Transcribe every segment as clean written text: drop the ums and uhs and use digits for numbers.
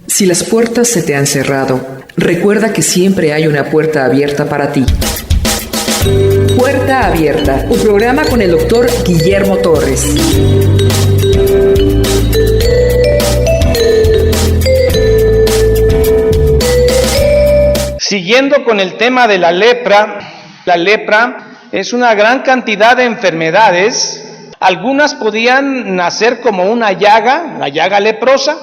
Si las puertas se te han cerrado, recuerda que siempre hay una puerta abierta para ti. Puerta Abierta, un programa con el doctor Guillermo Torres. Siguiendo con el tema de la lepra es una gran cantidad de enfermedades. Algunas podían nacer como una llaga, la llaga leprosa.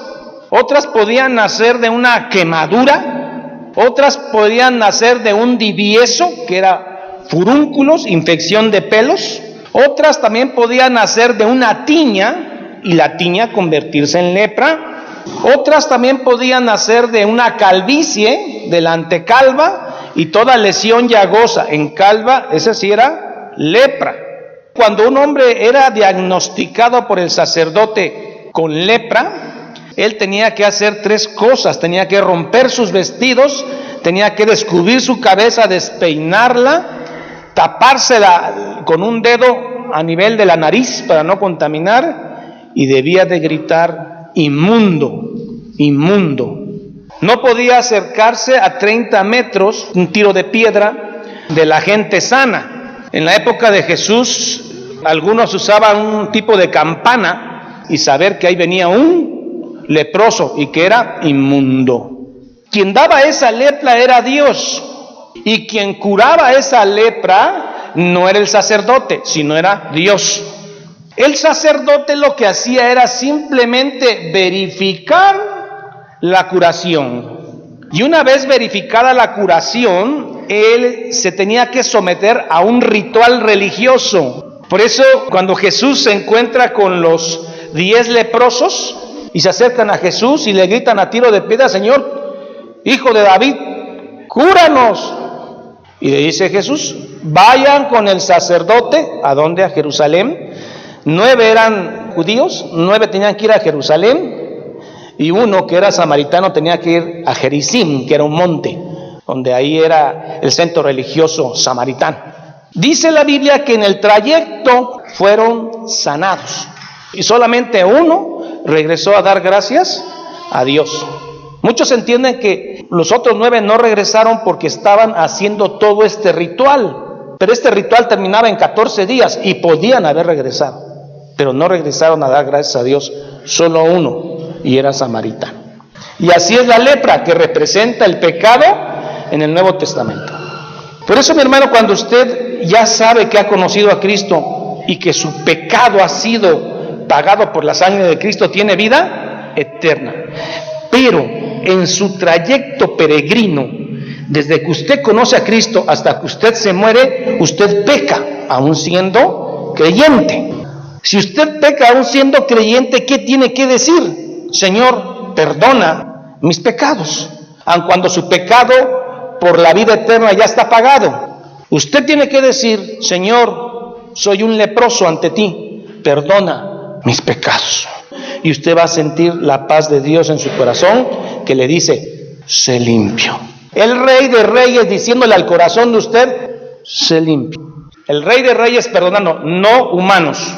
Otras podían nacer de una quemadura. Otras podían nacer de un divieso, que era furúnculos, infección de pelos. Otras también podían nacer de una tiña, y la tiña convertirse en lepra. Otras también podían nacer de una calvicie, de la antecalva, y toda lesión llagosa en calva, esa sí era lepra. Cuando un hombre era diagnosticado por el sacerdote con lepra, él tenía que hacer 3 cosas: tenía que romper sus vestidos, tenía que descubrir su cabeza, despeinarla, tapársela con un dedo a nivel de la nariz para no contaminar, y debía de gritar: inmundo, inmundo. No podía acercarse a 30 metros, un tiro de piedra, de la gente sana. En la época de Jesús, algunos usaban un tipo de campana y saber que ahí venía un leproso y que era inmundo. Quien daba esa lepra era Dios, y quien curaba esa lepra no era el sacerdote, sino era Dios. El sacerdote lo que hacía era simplemente verificar la curación. Y una vez verificada la curación, él se tenía que someter a un ritual religioso. Por eso, cuando Jesús se encuentra con los 10 leprosos y se acercan a Jesús y le gritan a tiro de piedra: Señor, Hijo de David, cúranos. Y le dice Jesús: vayan con el sacerdote. ¿A dónde? A Jerusalén. 9 eran judíos, 9 tenían que ir a Jerusalén, y uno que era samaritano tenía que ir a Gerizim, que era un monte, donde ahí era el centro religioso samaritano. Dice la Biblia que en el trayecto fueron sanados, y solamente uno regresó a dar gracias a Dios. Muchos entienden que los otros 9 no regresaron porque estaban haciendo todo este ritual, pero este ritual terminaba en 14 días y podían haber regresado, pero no regresaron a dar gracias a Dios, solo uno, y era samaritano. Y así es la lepra, que representa el pecado en el Nuevo Testamento. Por eso, mi hermano, cuando usted ya sabe que ha conocido a Cristo y que su pecado ha sido pagado por la sangre de Cristo, tiene vida eterna. Pero en su trayecto peregrino, desde que usted conoce a Cristo hasta que usted se muere, usted peca, aún siendo creyente. Si usted peca aún siendo creyente, ¿qué tiene que decir? Señor, perdona mis pecados, aun cuando su pecado por la vida eterna ya está pagado. Usted tiene que decir: Señor, soy un leproso ante ti, perdona mis pecados. Y usted va a sentir la paz de Dios en su corazón, que le dice: sé limpio. El Rey de Reyes diciéndole al corazón de usted: sé limpio. El Rey de Reyes perdonando, no humanos.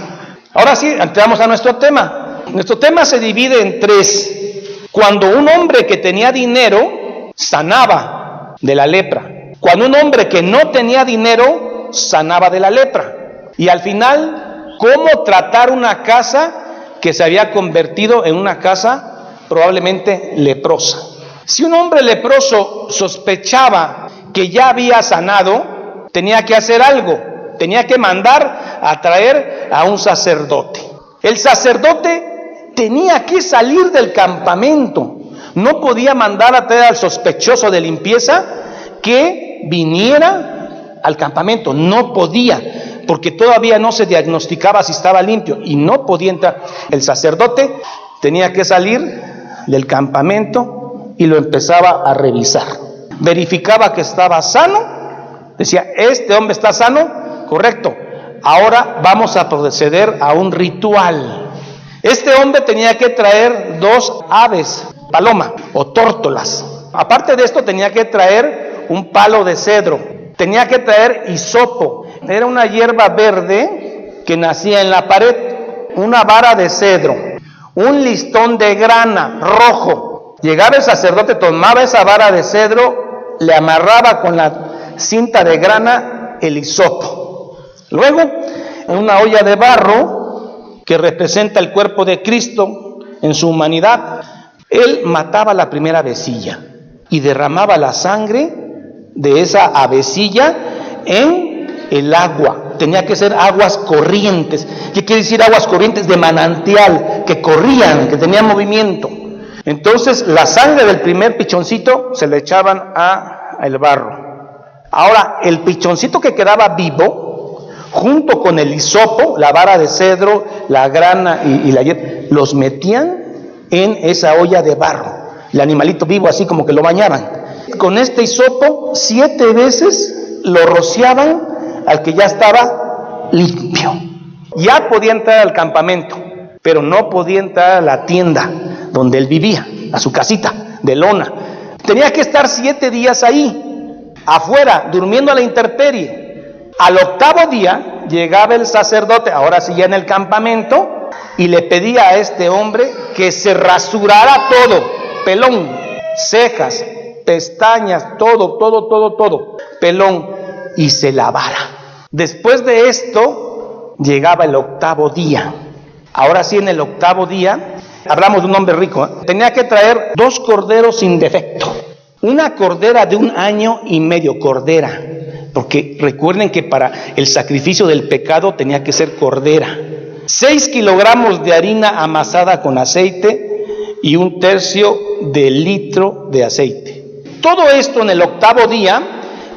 Ahora sí, entramos a nuestro tema. Nuestro tema se divide en 3. Cuando un hombre que tenía dinero sanaba de la lepra. Cuando un hombre que no tenía dinero sanaba de la lepra. Y al final, cómo tratar una casa que se había convertido en una casa probablemente leprosa. Si un hombre leproso sospechaba que ya había sanado, tenía que hacer algo. Tenía que mandar a traer a un sacerdote. El sacerdote tenía que salir del campamento. No podía mandar a traer al sospechoso de limpieza que viniera al campamento. No podía, porque todavía no se diagnosticaba si estaba limpio y no podía entrar. El sacerdote tenía que salir del campamento y lo empezaba a revisar. Verificaba que estaba sano. Decía: este hombre está sano, correcto. Ahora vamos a proceder a un ritual. Este hombre tenía que traer 2 aves, paloma o tórtolas. Aparte de esto, tenía que traer un palo de cedro. Tenía que traer hisopo. Era una hierba verde que nacía en la pared. Una vara de cedro, un listón de grana rojo. Llegaba el sacerdote, tomaba esa vara de cedro, le amarraba con la cinta de grana el hisopo. Luego, en una olla de barro que representa el cuerpo de Cristo en su humanidad, él mataba la primera avecilla y derramaba la sangre de esa avecilla en el agua. Tenía que ser aguas corrientes. ¿Qué quiere decir aguas corrientes? De manantial, que corrían, que tenían movimiento. Entonces la sangre del primer pichoncito se le echaban al barro. Ahora el pichoncito que quedaba vivo, junto con el hisopo, la vara de cedro, la grana y la hierba, los metían en esa olla de barro. El animalito vivo, así como que lo bañaban. Con este hisopo 7 veces lo rociaban al que ya estaba limpio. Ya podía entrar al campamento, pero no podía entrar a la tienda donde él vivía, a su casita de lona. Tenía que estar 7 días ahí, afuera, durmiendo a la intemperie. Al 8º día llegaba el sacerdote, ahora sí ya en el campamento, y le pedía a este hombre que se rasurara todo, pelón, cejas, pestañas, todo, pelón, y se lavara. Después de esto, llegaba el 8º día. Ahora sí, en el 8º día, hablamos de un hombre rico, tenía que traer 2 corderos sin defecto. Una cordera de 1 año y medio, cordera, porque recuerden que para el sacrificio del pecado tenía que ser cordera. 6 kilogramos de harina amasada con aceite y 1/3 de litro de aceite. Todo esto en el 8º día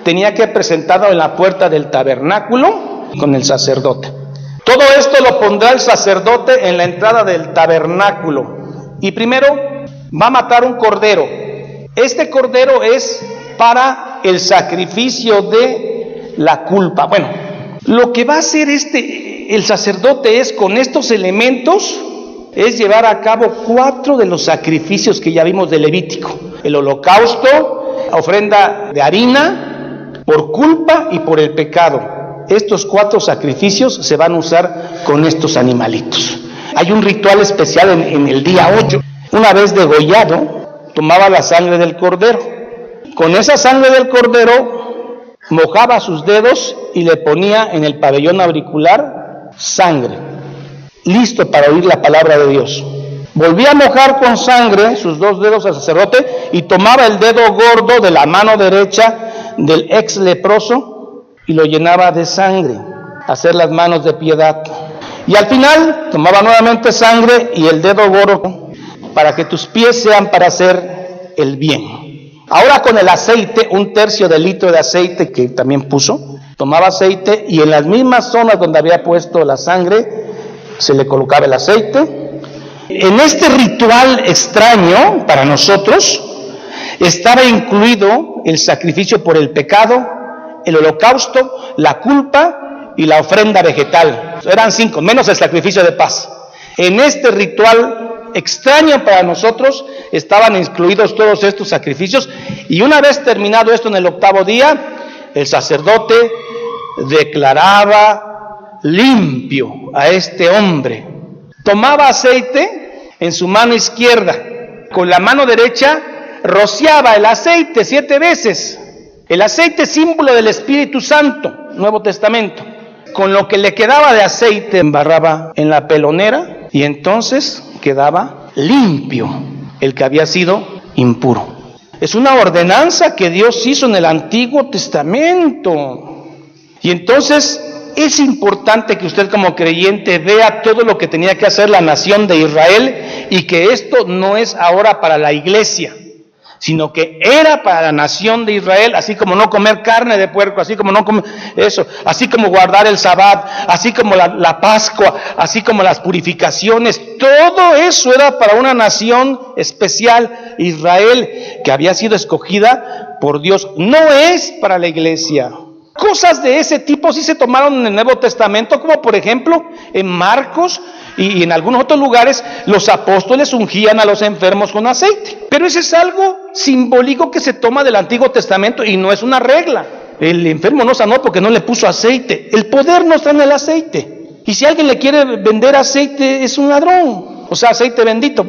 tenía que presentarlo en la puerta del tabernáculo con el sacerdote. Todo esto lo pondrá el sacerdote en la entrada del tabernáculo. Y primero va a matar un cordero. Este cordero es para el sacrificio de la culpa. Bueno, lo que va a hacer el sacerdote es, con estos elementos, es llevar a cabo 4 de los sacrificios que ya vimos de Levítico. El holocausto, ofrenda de harina, por culpa y por el pecado. Estos 4 sacrificios se van a usar con estos animalitos. Hay un ritual especial en el día 8. Una vez degollado, tomaba la sangre del cordero. Con esa sangre del cordero, mojaba sus dedos y le ponía en el pabellón auricular sangre. Listo para oír la palabra de Dios. Volvía a mojar con sangre sus 2 dedos al sacerdote y tomaba el dedo gordo de la mano derecha del ex leproso y lo llenaba de sangre, hacer las manos de piedad. Y al final tomaba nuevamente sangre y el dedo gordo, para que tus pies sean para hacer el bien. Ahora con el aceite, 1/3 de litro de aceite que también puso, tomaba aceite y en las mismas zonas donde había puesto la sangre se le colocaba el aceite. En este ritual extraño para nosotros estaba incluido el sacrificio por el pecado, el holocausto, la culpa y la ofrenda vegetal. Eran 5, menos el sacrificio de paz. En este ritual extraño para nosotros estaban incluidos todos estos sacrificios, y una vez terminado esto en el 8º día, el sacerdote declaraba limpio a este hombre. Tomaba aceite en su mano izquierda, con la mano derecha rociaba el aceite 7 veces. El aceite, símbolo del Espíritu Santo, Nuevo Testamento. Con lo que le quedaba de aceite embarraba en la pelonera y entonces quedaba limpio el que había sido impuro. Es una ordenanza que Dios hizo en el Antiguo Testamento. Y entonces es importante que usted como creyente vea todo lo que tenía que hacer la nación de Israel, y que esto no es ahora para la iglesia, sino que era para la nación de Israel, así como no comer carne de puerco, así como no comer eso, así como guardar el Sabbat, así como la Pascua, así como las purificaciones. Todo eso era para una nación especial, Israel, que había sido escogida por Dios. No es para la iglesia. Cosas de ese tipo sí se tomaron en el Nuevo Testamento, como por ejemplo en Marcos y en algunos otros lugares los apóstoles ungían a los enfermos con aceite. Pero eso es algo simbólico que se toma del Antiguo Testamento y no es una regla. El enfermo no sanó porque no le puso aceite. El poder no está en el aceite. Y si alguien le quiere vender aceite, es un ladrón. o sea, aceite bendito.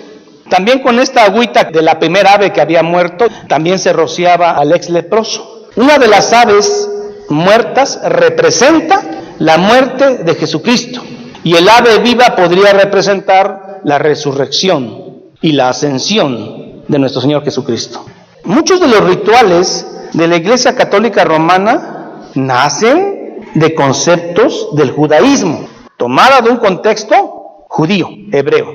También con esta agüita de la primera ave que había muerto, también se rociaba al ex leproso. Una de las aves muertas representa la muerte de Jesucristo, y el ave viva podría representar la resurrección y la ascensión de nuestro Señor Jesucristo. Muchos de los rituales de la Iglesia Católica Romana nacen de conceptos del judaísmo, tomada de un contexto judío, hebreo.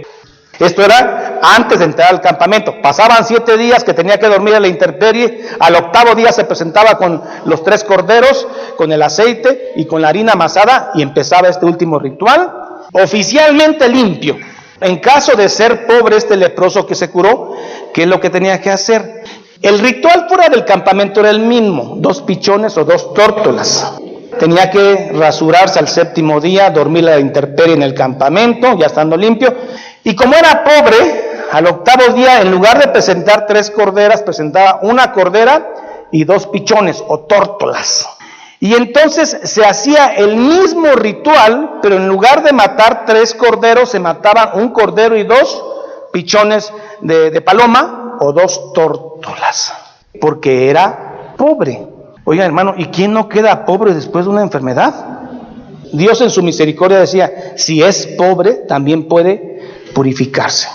Esto era antes de entrar al campamento. Pasaban 7 días que tenía que dormir a la intemperie. Al 8º día se presentaba con los 3 corderos, con el aceite y con la harina amasada, y empezaba este último ritual, oficialmente limpio. En caso de ser pobre este leproso que se curó, ¿qué es lo que tenía que hacer? El ritual fuera del campamento era el mismo: 2 pichones o 2 tórtolas. Tenía que rasurarse al 7º día, dormir a la intemperie en el campamento, ya estando limpio. Y como era pobre, al 8º día, en lugar de presentar 3 corderas, presentaba 1 cordera y 2 pichones o tórtolas. Y entonces se hacía el mismo ritual, pero en lugar de matar 3 corderos, se mataban 1 cordero y 2 pichones de paloma o 2 tórtolas, porque era pobre. Oigan, hermano, ¿y quién no queda pobre después de una enfermedad? Dios en su misericordia decía, si es pobre, también puede purificarse.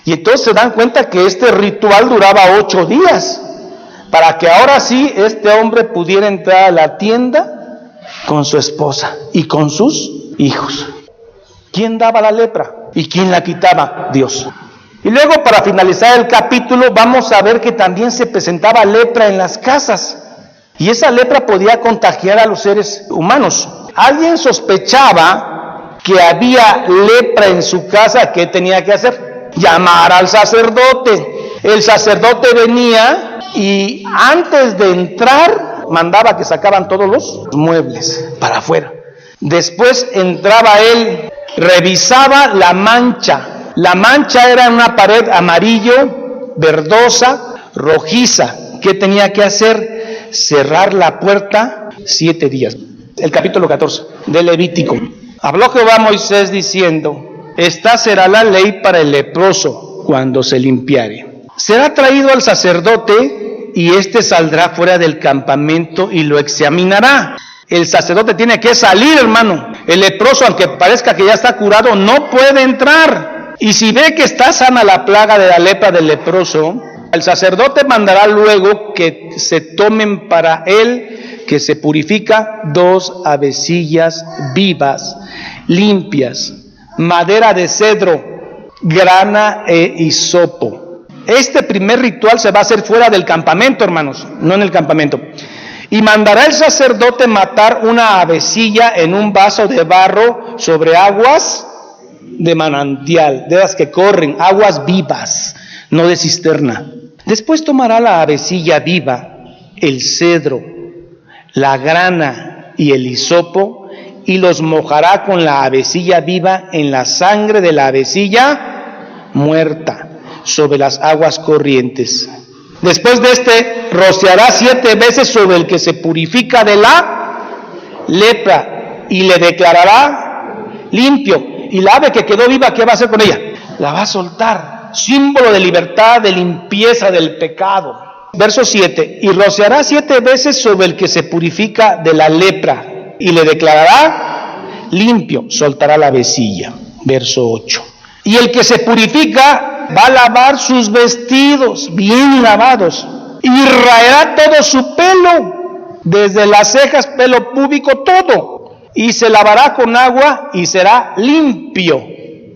Y entonces se dan cuenta que este ritual duraba 8 días, para que ahora sí este hombre pudiera entrar a la tienda con su esposa y con sus hijos. ¿Quién daba la lepra? ¿Y quién la quitaba? Dios. Y luego, para finalizar el capítulo, vamos a ver que también se presentaba lepra en las casas. Y esa lepra podía contagiar a los seres humanos. Alguien sospechaba que había lepra en su casa. ¿Qué tenía que hacer? Llamar al sacerdote. El sacerdote venía y antes de entrar mandaba que sacaban todos los muebles para afuera. Después entraba él, revisaba la mancha. La mancha era una pared amarillo, verdosa, rojiza. ¿Qué tenía que hacer? Cerrar la puerta 7 días. El capítulo 14 de Levítico. Habló Jehová a Moisés diciendo: esta será la ley para el leproso cuando se limpiare. Será traído al sacerdote y éste saldrá fuera del campamento y lo examinará. El sacerdote tiene que salir, hermano. El leproso, aunque parezca que ya está curado, no puede entrar. Y si ve que está sana la plaga de la lepra del leproso, el sacerdote mandará luego que se tomen para él, que se purifica, 2 avecillas vivas, limpias, madera de cedro, grana e hisopo. Este primer ritual se va a hacer fuera del campamento, hermanos, no en el campamento. Y mandará el sacerdote matar una avecilla en un vaso de barro sobre aguas de manantial, de las que corren, aguas vivas, no de cisterna. Después tomará la avecilla viva, el cedro, la grana y el hisopo, y los mojará con la avecilla viva en la sangre de la avecilla muerta, sobre las aguas corrientes. Después de este, rociará 7 veces sobre el que se purifica de la lepra, y le declarará limpio. Y la ave que quedó viva, ¿qué va a hacer con ella? La va a soltar. Símbolo de libertad, de limpieza del pecado. Verso 7. Y rociará 7 veces sobre el que se purifica de la lepra, y le declarará limpio, soltará la avecilla. Verso 8. Y el que se purifica va a lavar sus vestidos, bien lavados, y raerá todo su pelo, desde las cejas, pelo púbico, todo, y se lavará con agua y será limpio.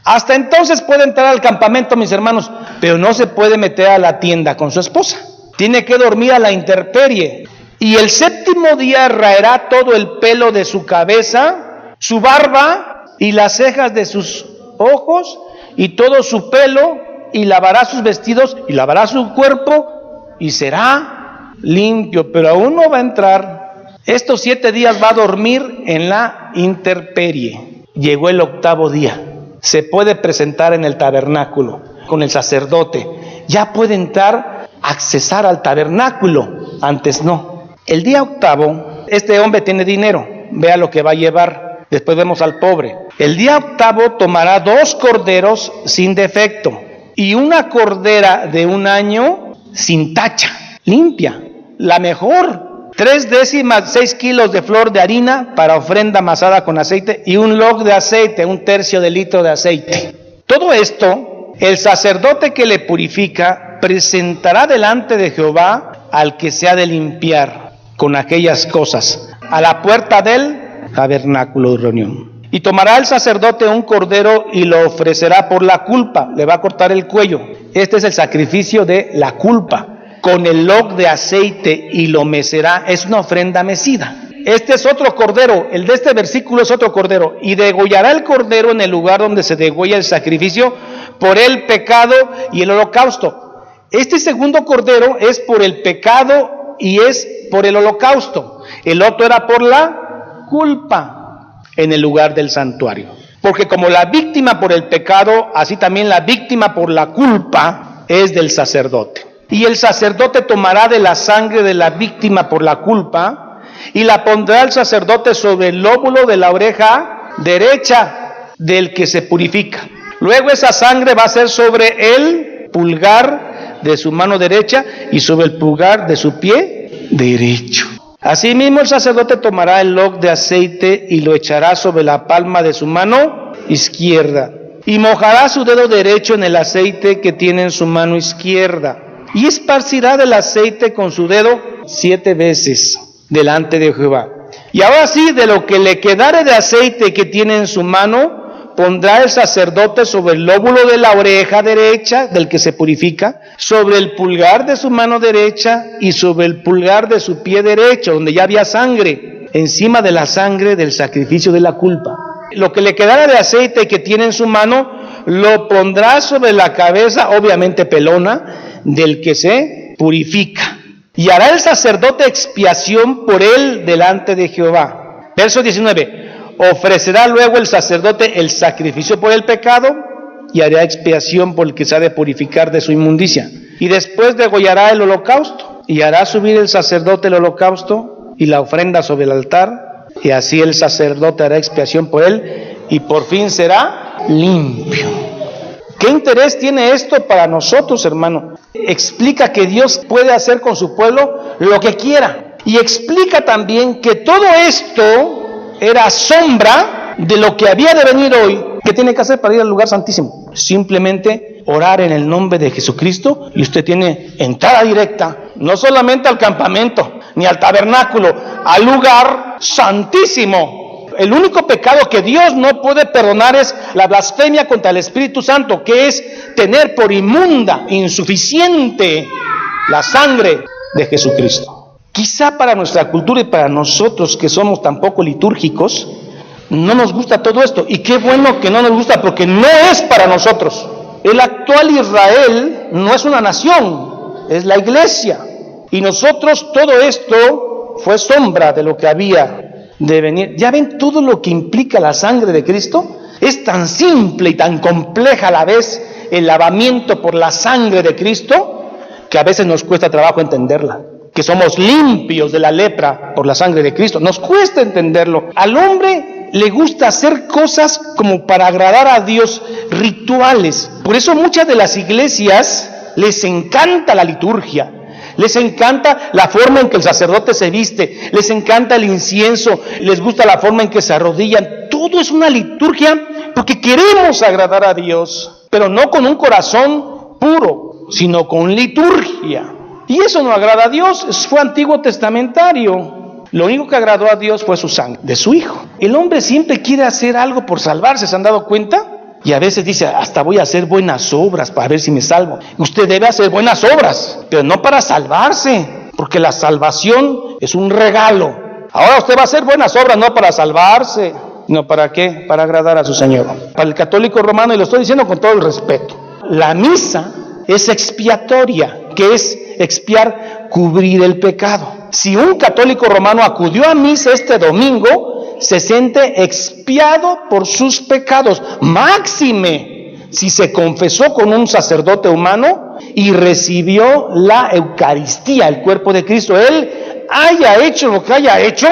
Hasta entonces puede entrar al campamento, mis hermanos, pero no se puede meter a la tienda con su esposa. Tiene que dormir a la intemperie. Y el 7º día raerá todo el pelo de su cabeza, su barba y las cejas de sus ojos y todo su pelo, y lavará sus vestidos y lavará su cuerpo y será limpio, pero aún no va a entrar. Estos 7 días va a dormir en la intemperie. Llegó el 8º día. Se puede presentar en el tabernáculo con el sacerdote. Ya puede entrar, accesar al tabernáculo. Antes no. El día 8º, este hombre tiene dinero. Vea lo que va a llevar. Después vemos al pobre. El día octavo tomará 2 corderos sin defecto y una cordera de 1 año sin tacha, limpia, la mejor. 3/10 kilos de flor de harina para ofrenda amasada con aceite y 1 log de aceite, 1/3 de litro de aceite. Todo esto, el sacerdote que le purifica presentará delante de Jehová al que se ha de limpiar con aquellas cosas, a la puerta del tabernáculo de reunión. Y tomará el sacerdote un cordero y lo ofrecerá por la culpa, le va a cortar el cuello. Este es el sacrificio de la culpa. Con el log de aceite y lo mecerá, es una ofrenda mecida. Este es otro cordero, el de este versículo es otro cordero. Y degollará el cordero en el lugar donde se degüella el sacrificio por el pecado y el holocausto. Este segundo cordero es por el pecado y es por el holocausto. El otro era por la culpa en el lugar del santuario. Porque como la víctima por el pecado, así también la víctima por la culpa es del sacerdote. Y el sacerdote tomará de la sangre de la víctima por la culpa y la pondrá el sacerdote sobre el lóbulo de la oreja derecha del que se purifica. Luego esa sangre va a ser sobre el pulgar de su mano derecha y sobre el pulgar de su pie derecho. Asimismo el sacerdote tomará el log de aceite y lo echará sobre la palma de su mano izquierda y mojará su dedo derecho en el aceite que tiene en su mano izquierda y esparcirá del aceite con su dedo 7 veces delante de Jehová. Y ahora sí, de lo que le quedare de aceite que tiene en su mano, pondrá el sacerdote sobre el lóbulo de la oreja derecha del que se purifica, sobre el pulgar de su mano derecha y sobre el pulgar de su pie derecho, donde ya había sangre, encima de la sangre del sacrificio de la culpa. Lo que le quedara de aceite que tiene en su mano, lo pondrá sobre la cabeza, obviamente pelona, del que se purifica. Y hará el sacerdote expiación por él delante de Jehová. Verso 19. Ofrecerá luego el sacerdote el sacrificio por el pecado y hará expiación por el que se ha de purificar de su inmundicia. Y después degollará el holocausto y hará subir el sacerdote el holocausto y la ofrenda sobre el altar. Y así el sacerdote hará expiación por él y por fin será limpio. ¿Qué interés tiene esto para nosotros, hermano? Explica que Dios puede hacer con su pueblo lo que quiera. Y explica también que todo esto era sombra de lo que había de venir hoy. ¿Qué tiene que hacer para ir al lugar santísimo? Simplemente orar en el nombre de Jesucristo y usted tiene entrada directa, no solamente al campamento, ni al tabernáculo, al lugar santísimo. El único pecado que Dios no puede perdonar es la blasfemia contra el Espíritu Santo, que es tener por inmunda, insuficiente, la sangre de Jesucristo. Quizá para nuestra cultura y para nosotros que somos tan poco litúrgicos, no nos gusta todo esto. Y qué bueno que no nos gusta, porque no es para nosotros. El actual Israel no es una nación, es la iglesia. Y nosotros, todo esto fue sombra de lo que había de venir. ¿Ya ven todo lo que implica la sangre de Cristo? Es tan simple y tan compleja a la vez el lavamiento por la sangre de Cristo, que a veces nos cuesta trabajo entenderla. Que somos limpios de la lepra por la sangre de Cristo. Nos cuesta entenderlo. Al hombre le gusta hacer cosas como para agradar a Dios, rituales. Por eso muchas de las iglesias les encanta la liturgia. Les encanta la forma en que el sacerdote se viste, les encanta el incienso, les gusta la forma en que se arrodillan. Todo es una liturgia porque queremos agradar a Dios, pero no con un corazón puro, sino con liturgia. Y eso no agrada a Dios, fue antiguo testamentario. Lo único que agradó a Dios fue su sangre, de su Hijo. El hombre siempre quiere hacer algo por salvarse, ¿se han dado cuenta? Y a veces dice, hasta voy a hacer buenas obras para ver si me salvo. Usted debe hacer buenas obras, pero no para salvarse, porque la salvación es un regalo. Ahora usted va a hacer buenas obras no para salvarse, sino para ¿qué? Para agradar a su Señor. Para el católico romano, y lo estoy diciendo con todo el respeto, la misa es expiatoria, que es expiar, cubrir el pecado. Si un católico romano acudió a misa este domingo, se siente expiado por sus pecados. Máxime si se confesó con un sacerdote humano y recibió la Eucaristía, el cuerpo de Cristo. Él haya hecho lo que haya hecho,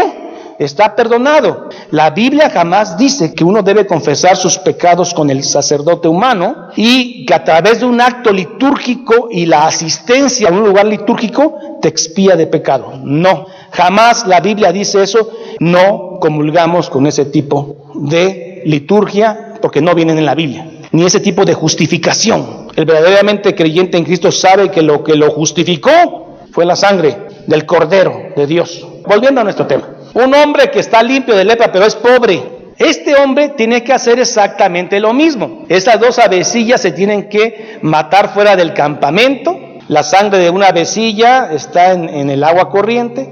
está perdonado. La Biblia jamás dice que uno debe confesar sus pecados con el sacerdote humano y que a través de un acto litúrgico y la asistencia a un lugar litúrgico te expía de pecado. No, jamás la Biblia dice eso. No comulgamos con ese tipo de liturgia porque no vienen en la Biblia, ni ese tipo de justificación. El verdaderamente creyente en Cristo sabe que lo justificó fue la sangre del Cordero de Dios. Volviendo a nuestro tema. Un hombre que está limpio de lepra pero es pobre, este hombre tiene que hacer exactamente lo mismo. Esas 2 avecillas se tienen que matar fuera del campamento. La sangre de una avecilla está en el agua corriente,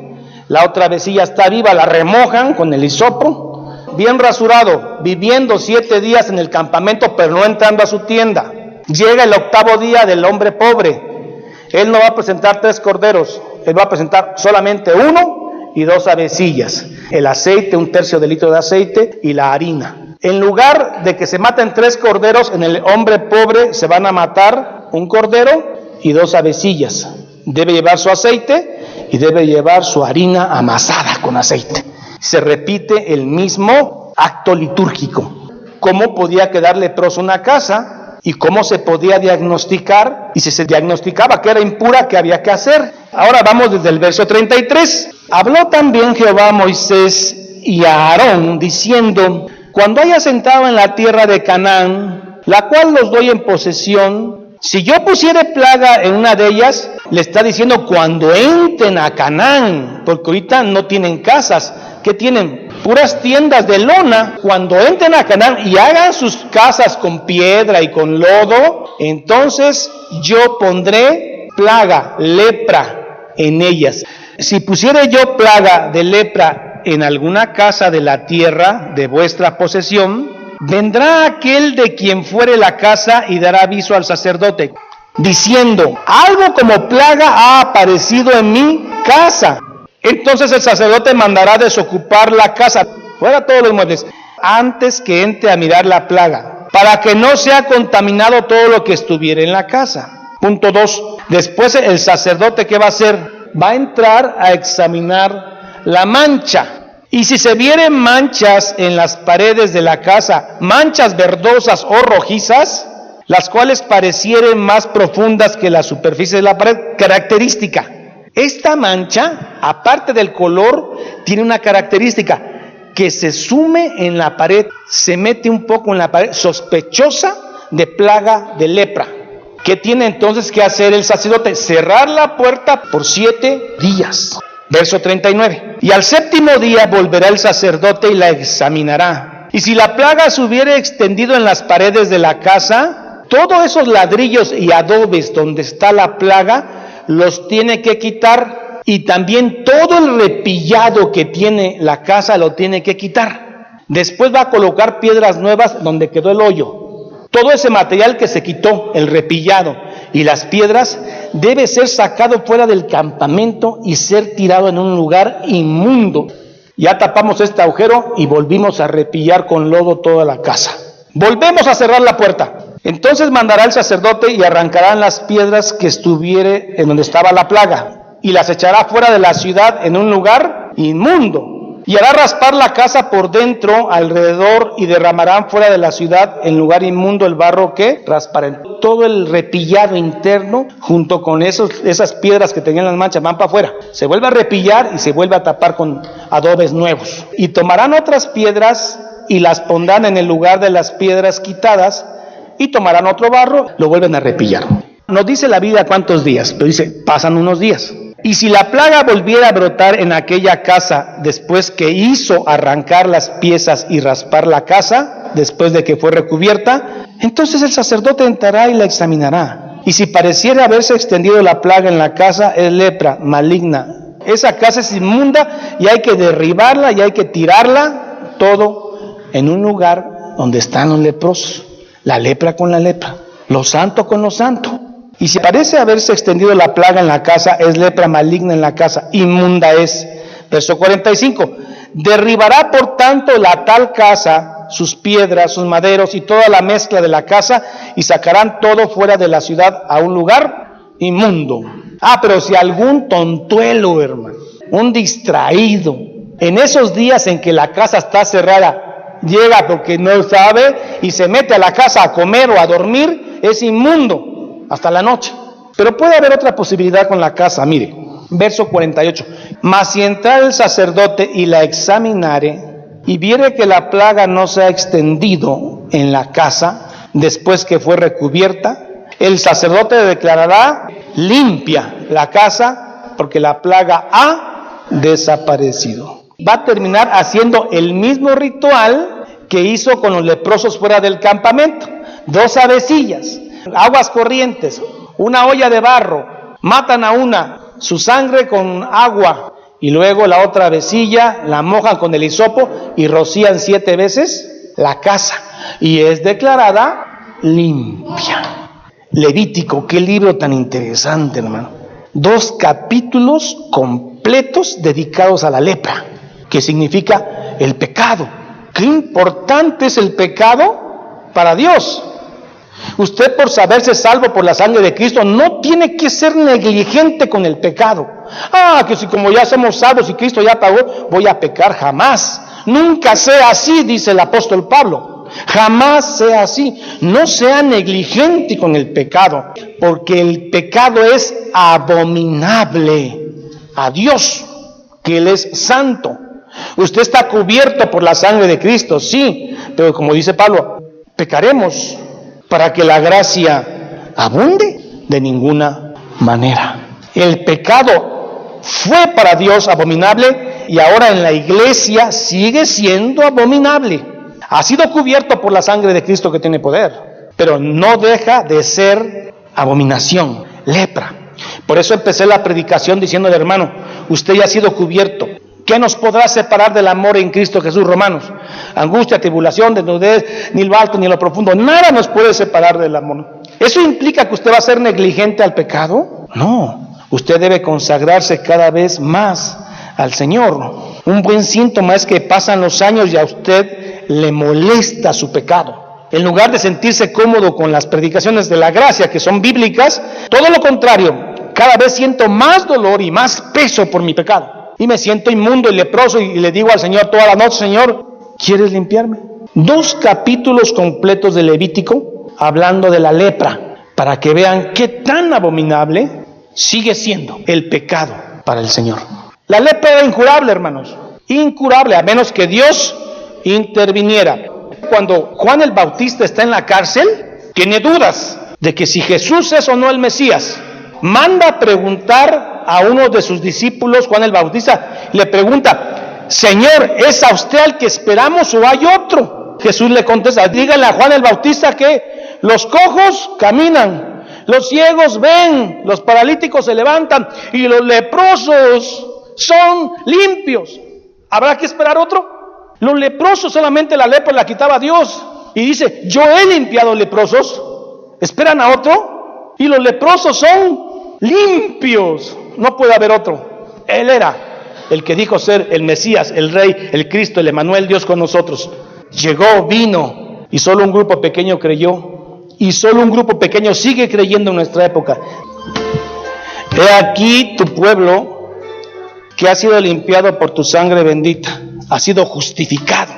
la otra avecilla está viva, la remojan con el hisopo, bien rasurado, viviendo 7 días en el campamento pero no entrando a su tienda. Llega el 8º día del hombre pobre, él no va a presentar 3 corderos, él va a presentar solamente 1 y 2 avecillas, el aceite, 1/3 de litro de aceite y la harina. En lugar de que se maten 3 corderos, en el hombre pobre se van a matar 1 cordero y 2 avecillas. Debe llevar su aceite y debe llevar su harina amasada con aceite. Se repite el mismo acto litúrgico. ¿Cómo podía quedar leproso una casa? ¿Y cómo se podía diagnosticar? Y si se diagnosticaba que era impura, ¿qué había que hacer? Ahora vamos desde el verso 33. Habló también Jehová a Moisés y a Aarón, diciendo: cuando hayas entrado en la tierra de Canaán, la cual los doy en posesión, si yo pusiere plaga en una de ellas, le está diciendo cuando entren a Canaán, porque ahorita no tienen casas. ¿Qué tienen? Puras tiendas de lona. Cuando entren a Canaán y hagan sus casas con piedra y con lodo, entonces yo pondré plaga, lepra en ellas. Si pusiere yo plaga de lepra en alguna casa de la tierra de vuestra posesión, vendrá aquel de quien fuere la casa y dará aviso al sacerdote, diciendo: algo como plaga ha aparecido en mi casa. Entonces el sacerdote mandará desocupar la casa, fuera todos los muebles, antes que entre a mirar la plaga, para que no sea contaminado todo lo que estuviera en la casa. Punto 2. Después el sacerdote, ¿qué va a hacer? Va a entrar a examinar la mancha. Y si se vieren manchas en las paredes de la casa, manchas verdosas o rojizas, las cuales parecieren más profundas que la superficie de la pared, característica. Esta mancha, aparte del color, tiene una característica, que se sume en la pared, se mete un poco en la pared, sospechosa de plaga de lepra. ¿Qué tiene entonces que hacer el sacerdote? Cerrar la puerta por 7 días. Verso 39. Y al 7º día volverá el sacerdote y la examinará. Y si la plaga se hubiere extendido en las paredes de la casa, todos esos ladrillos y adobes donde está la plaga, los tiene que quitar. Y también todo el repillado que tiene la casa lo tiene que quitar. Después va a colocar piedras nuevas donde quedó el hoyo. Todo ese material que se quitó, el repillado y las piedras, debe ser sacado fuera del campamento y ser tirado en un lugar inmundo. Ya tapamos este agujero y volvimos a repillar con lodo toda la casa. Volvemos a cerrar la puerta. Entonces mandará el sacerdote y arrancarán las piedras que estuviere en donde estaba la plaga y las echará fuera de la ciudad en un lugar inmundo. Y hará raspar la casa por dentro, alrededor, y derramarán fuera de la ciudad, en lugar inmundo, el barro que rasparán. Todo el repillado interno, junto con esas piedras que tenían las manchas, van para afuera. Se vuelve a repillar y se vuelve a tapar con adobes nuevos. Y tomarán otras piedras y las pondrán en el lugar de las piedras quitadas, y tomarán otro barro, lo vuelven a repillar. No dice la Biblia cuántos días, pero dice, pasan unos días. Y si la plaga volviera a brotar en aquella casa después que hizo arrancar las piezas y raspar la casa, después de que fue recubierta, entonces el sacerdote entrará y la examinará. Y si pareciera haberse extendido la plaga en la casa, es lepra maligna. Esa casa es inmunda y hay que derribarla y hay que tirarla, todo en un lugar donde están los leprosos. La lepra con la lepra, lo santo con lo santo. Y si parece haberse extendido la plaga en la casa, es lepra maligna en la casa, inmunda es. Verso 45. Derribará por tanto la tal casa, sus piedras, sus maderos y toda la mezcla de la casa, y sacarán todo fuera de la ciudad a un lugar inmundo. Pero si algún tontuelo, hermano, un distraído, En esos días en que la casa está cerrada, llega porque no sabe y se mete a la casa a comer o a dormir, es inmundo hasta la noche. Pero puede haber otra posibilidad con la casa, mire, verso 48. Mas si entrare el sacerdote y la examinare, y viere que la plaga no se ha extendido en la casa, después que fue recubierta, el sacerdote declarará limpia la casa, porque la plaga ha desaparecido. Va a terminar haciendo el mismo ritual que hizo con los leprosos fuera del campamento. 2 avecillas, aguas corrientes, una olla de barro, matan a una, su sangre con agua, y luego la otra avecilla la mojan con el hisopo y rocían 7 veces la casa, y es declarada limpia. Levítico, qué libro tan interesante, hermano. 2 capítulos completos dedicados a la lepra, que significa el pecado. Qué importante es el pecado para Dios. Usted, por saberse salvo por la sangre de Cristo, no tiene que ser negligente con el pecado. Que si como ya somos salvos y Cristo ya pagó, voy a pecar. Jamás. Nunca sea así, dice el apóstol Pablo. Jamás sea así. No sea negligente con el pecado, porque el pecado es abominable a Dios, que Él es santo. Usted está cubierto por la sangre de Cristo, sí, pero como dice Pablo, pecaremos para que la gracia abunde. De ninguna manera. El pecado fue para Dios abominable y ahora en la iglesia sigue siendo abominable. Ha sido cubierto por la sangre de Cristo que tiene poder, pero no deja de ser abominación, lepra. Por eso empecé la predicación diciéndole, hermano, usted ya ha sido cubierto. ¿Qué nos podrá separar del amor en Cristo Jesús? Romanos. Angustia, tribulación, desnudez, ni lo alto ni lo profundo. Nada nos puede separar del amor. ¿Eso implica que usted va a ser negligente al pecado? No. Usted debe consagrarse cada vez más al Señor. Un buen síntoma es que pasan los años y a usted le molesta su pecado. En lugar de sentirse cómodo con las predicaciones de la gracia que son bíblicas, todo lo contrario, cada vez siento más dolor y más peso por mi pecado. Y me siento inmundo y leproso y le digo al Señor toda la noche, Señor, ¿quieres limpiarme? 2 capítulos completos de Levítico hablando de la lepra, para que vean qué tan abominable sigue siendo el pecado para el Señor. La lepra era incurable, hermanos, incurable, a menos que Dios interviniera. Cuando Juan el Bautista está en la cárcel, tiene dudas de que si Jesús es o no el Mesías. Manda a preguntar a uno de sus discípulos, Juan el Bautista, le pregunta, Señor, ¿es a usted al que esperamos o hay otro? Jesús le contesta, díganle a Juan el Bautista que los cojos caminan, los ciegos ven, los paralíticos se levantan y los leprosos son limpios. ¿Habrá que esperar otro? Los leprosos solamente la lepra la quitaba Dios. Y dice, yo he limpiado leprosos. ¿Esperan a otro? Y los leprosos son limpios. No puede haber otro. Él era el que dijo ser el Mesías, el Rey, el Cristo, el Emanuel, Dios con nosotros. Llegó, vino, y solo un grupo pequeño creyó. Y solo un grupo pequeño sigue creyendo en nuestra época. He aquí tu pueblo, que ha sido limpiado por tu sangre bendita, ha sido justificado.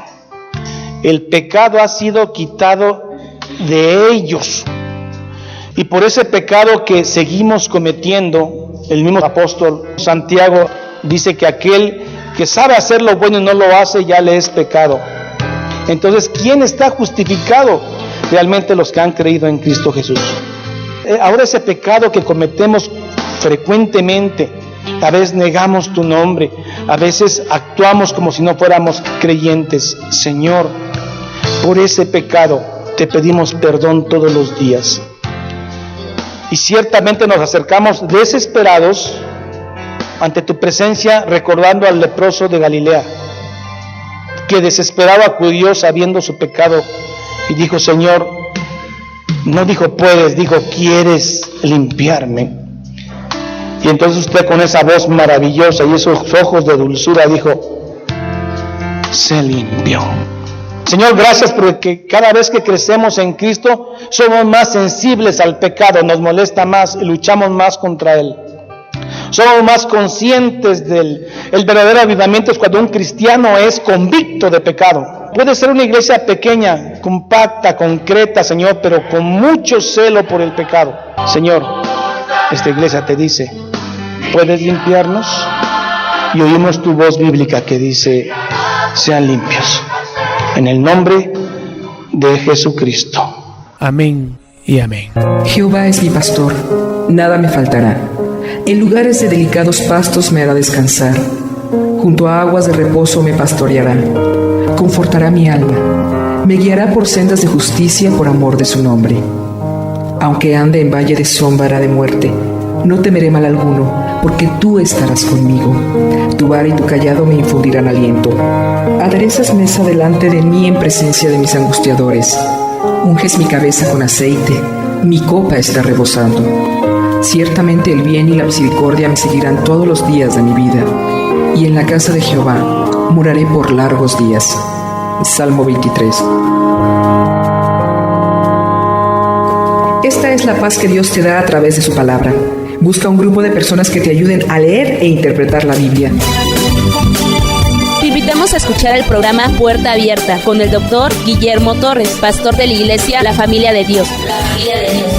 El pecado ha sido quitado de ellos. Y por ese pecado que seguimos cometiendo, el mismo apóstol Santiago dice que aquel que sabe hacer lo bueno y no lo hace, ya le es pecado. Entonces, ¿quién está justificado? Realmente los que han creído en Cristo Jesús. Ahora ese pecado que cometemos frecuentemente, a veces negamos tu nombre, a veces actuamos como si no fuéramos creyentes. Señor, por ese pecado te pedimos perdón todos los días. Y ciertamente nos acercamos desesperados ante tu presencia, recordando al leproso de Galilea, que desesperado acudió sabiendo su pecado y dijo, Señor, no dijo puedes, dijo quieres limpiarme. Y entonces usted con esa voz maravillosa y esos ojos de dulzura dijo, sé limpio. Señor, gracias porque cada vez que crecemos en Cristo somos más sensibles al pecado, nos molesta más y luchamos más contra Él. Somos más conscientes del verdadero avivamiento es cuando un cristiano es convicto de pecado. Puede ser una iglesia pequeña, compacta, concreta, Señor, pero con mucho celo por el pecado. Señor, esta iglesia te dice, ¿puedes limpiarnos? Y oímos tu voz bíblica que dice, sean limpios. En el nombre de Jesucristo. Amén y amén. Jehová es mi pastor, nada me faltará. En lugares de delicados pastos me hará descansar. Junto a aguas de reposo me pastoreará. Confortará mi alma. Me guiará por sendas de justicia por amor de su nombre. Aunque ande en valle de sombra de muerte, no temeré mal alguno, porque tú estarás conmigo. Tu vara y tu cayado me infundirán aliento. Aderezas mesa delante de mí en presencia de mis angustiadores. Unges mi cabeza con aceite, mi copa está rebosando. Ciertamente el bien y la misericordia me seguirán todos los días de mi vida, y en la casa de Jehová moraré por largos días. Salmo 23. Esta es la paz que Dios te da a través de su palabra. Busca un grupo de personas que te ayuden a leer e interpretar la Biblia. Te invitamos a escuchar el programa Puerta Abierta con el Dr. Guillermo Torres, pastor de la iglesia La Familia de Dios.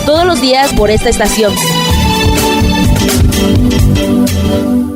Todos los días por esta estación.